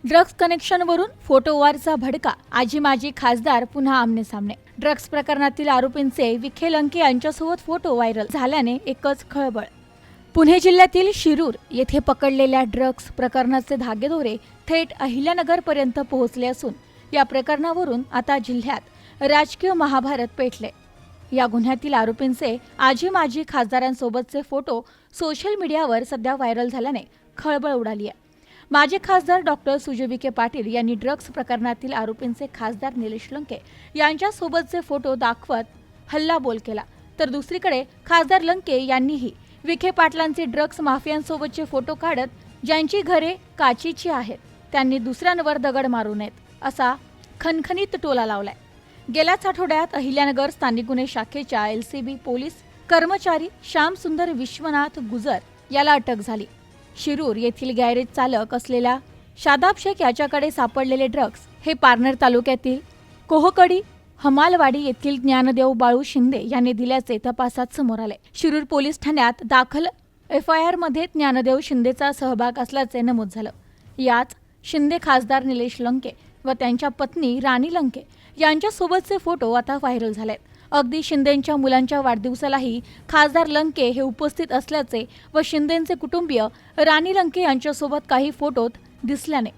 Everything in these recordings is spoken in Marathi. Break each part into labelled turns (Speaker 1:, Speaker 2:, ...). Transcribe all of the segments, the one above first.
Speaker 1: ड्रग्स कनेक्शनवरून फोटोवरचा भडका, आजी माजी खासदार पुन्हा आमने-सामने। ड्रग्स प्रकरणातील आरोपींचे विखे लंके यांच्यासोबत फोटो व्हायरल झाल्याने एकच खळबळ। पुणे जिल्ह्यातील शिरूर येथे पकडलेल्या ड्रग्स प्रकरणाचे धागेदोरे थेट अहिल्यानगरपर्यंत पोहोचले असून या प्रकरणावरून आता जिल्ह्यात राजकीय महाभारत पेटले। या गुन्ह्यातील आरोपींचे आजी माजी खासदारांसोबतचे फोटो सोशल मीडियावर सध्या व्हायरल झाल्याने खळबळ उडाली आहे। माजी खासदार डॉक्टर सुजय विखे पाटील यांनी ड्रग्स प्रकरणातील आरोपींचे खासदार निलेश लंके यांच्यासोबतचे फोटो दाखवत हल्लाबोल केला, तर दुसरीकडे खासदार लंके यांनीही विखे पाटलांचे ड्रग्स माफियांसोबतचे फोटो काढत ज्यांची घरे काचीची आहेत त्यांनी दुसऱ्यांवर दगड मारू नयेत असा खणखणीत टोला लावलाय। गेल्याच आठवड्यात अहिल्यानगर स्थानिक गुन्हे शाखेच्या LCB पोलीस कर्मचारी श्यामसुंदर विश्वनाथ गुजर याला अटक झाली। शिरूर येथील गॅरेज चालक असलेल्या शादाब शेख याच्याकडे सापडलेले ड्रग्स हे पारनेर तालुक्यातील कोहकडी हमालवाडी येथील ज्ञानदेव बाळू शिंदे यांनी दिल्याचे तपासात समोर आले। शिरूर पोलीस ठाण्यात दाखल FIR मध्ये ज्ञानदेव शिंदेचा सहभाग असल्याचे नमूद झालं। याच शिंदे खासदार निलेश लंके व त्यांच्या पत्नी राणी लंके यांच्यासोबतचे फोटो आता व्हायरल झालेत। अगदी शिंदेंच्या मुलांच्या वाढदिवसालाही खासदार लंके हे उपस्थित असल्याचे व शिंदेंचे कुटुंबीय राणी लंके यांच्यासोबत काही फोटोत दिसल्याने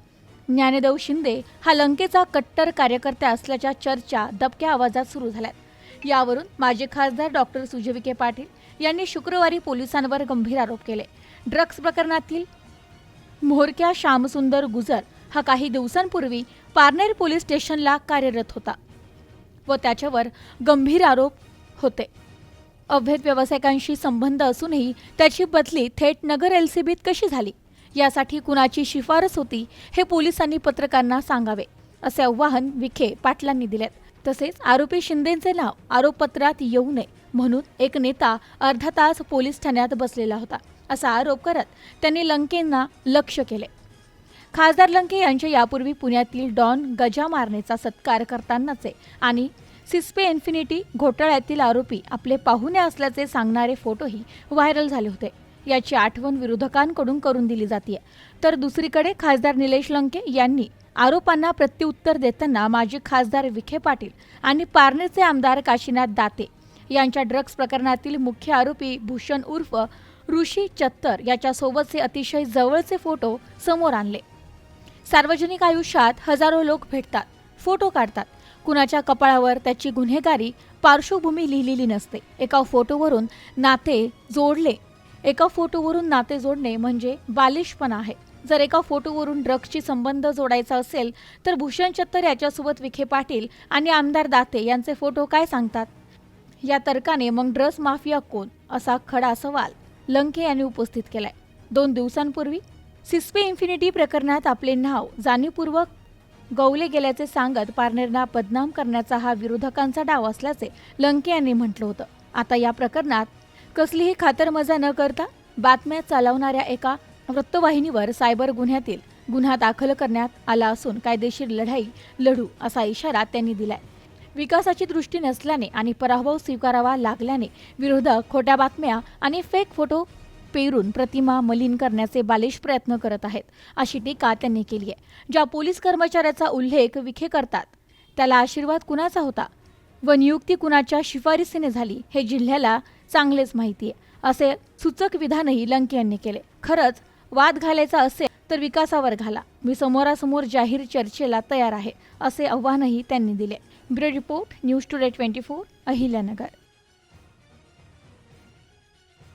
Speaker 1: ज्ञानदेव शिंदे हा लंकेचा कट्टर कार्यकर्ता असल्याच्या चर्चा दबक्या आवाजात सुरू झाल्यात। यावरून माजी खासदार डॉक्टर सुजय विखे पाटील यांनी शुक्रवारी पोलिसांवर गंभीर आरोप केले। ड्रग्स प्रकरणातील म्होरक्या श्यामसुंदर गुजर हा काही दिवसांपूर्वी पारनेर पोलीस स्टेशनला कार्यरत होता व त्याच्यावर गंभीर आरोप होते। अवैध व्यावसायिकांशी संबंध असूनही त्याची बदली थेट नगर LCBत कशी झाली, यासाठी कुणाची शिफारस होती हे पोलिसांनी पत्रकारांना सांगावे असे आवाहन विखे पाटलांनी दिले। तसेच आरोपी शिंदेंचे नाव आरोपपत्रात येऊ नये म्हणून एक नेता अर्धा तास पोलीस ठाण्यात बसलेला होता असा आरोप करत त्यांनी लंकेंना लक्ष्य केले। खासदार लंके यांचे यापूर्वी पुण्यातील डॉन गजा मारणेचा सत्कार करतानाचे आणि सिस्पे इन्फिनिटी घोटाळ्यातील आरोपी आपले पाहुणे असल्याचे सांगणारे फोटोही व्हायरल झाले होते। याची आठवण विरोधकांकडून करून दिली जाते। तर दुसरीकडे खासदार निलेश लंके यांनी आरोपांना प्रत्युत्तर देताना माजी खासदार विखे पाटील आणि पारनेरचे आमदार काशीनाथ दाते यांच्या ड्रग्स प्रकरणातील मुख्य आरोपी भूषण उर्फ ऋषी चत्तर याच्यासोबतचे अतिशय जवळचे फोटो समोर आणले। सार्वजनिक आयुष्यात हजारो लोक भेटतात, फोटो काढतात, कुणाच्या कपाळावर त्याची गुन्हेगारी पार्श्वभूमी लिहिलेली नसते। एका फोटोवरून नाते जोडणे म्हणजे बालिशपणा आहे। जर एका फोटोवरून ड्रग्सची संबंध जोडायचा असेल तर भूषण चत्तर याच्यासोबत विखे पाटील आणि आमदार दाते यांचे फोटो काय सांगतात? या तर्काने मग ड्रग्स माफिया कोण असा खडा सवाल लंके यांनी उपस्थित केलाय। 2 दिवसांपूर्वी सिस्पे इन्फिनिटी प्रकरणात आपले नाव जाणीवपूर्वक गौले गेल्याचे सांगत पारनेरना बदनाम करण्याचा हा विरोधकांचा डाव असल्याचे लंके यांनी म्हटलं होतं। आता या प्रकरणात कसलीही खातरमजा न करता बातम्या चालवणाऱ्या एका वृत्तवाहिनीवर सायबर गुन्ह्यातील गुन्हा दाखल करण्यात आला असून कायदेशीर लढाई लढू असा इशारा त्यांनी दिलाय। विकासाची दृष्टी नसल्याने आणि पराभव स्वीकारावा लागल्याने विरोधक खोट्या बातम्या आणि फेक फोटो पेरून प्रतिमा मलिन करण्याचे बालिश प्रयत्न करत आहेत अशी टीका त्यांनी केली आहे। ज्या पोलीस कर्मचाऱ्याचा उल्लेख विखे करतात त्याला आशीर्वाद कुणाचा होता व नियुक्ती कुणाच्या शिफारसीने झाली हे जिल्ह्याला चांगलेच माहिती आहे असे सूचक विधानही लंके यांनी केले। खरंच वाद घालायचा असेल तर विकासावर घाला, मी समोरासमोर जाहीर चर्चेला तयार आहे असे आव्हानही त्यांनी दिले। Bureau report, news today 24, Ahilyanagar.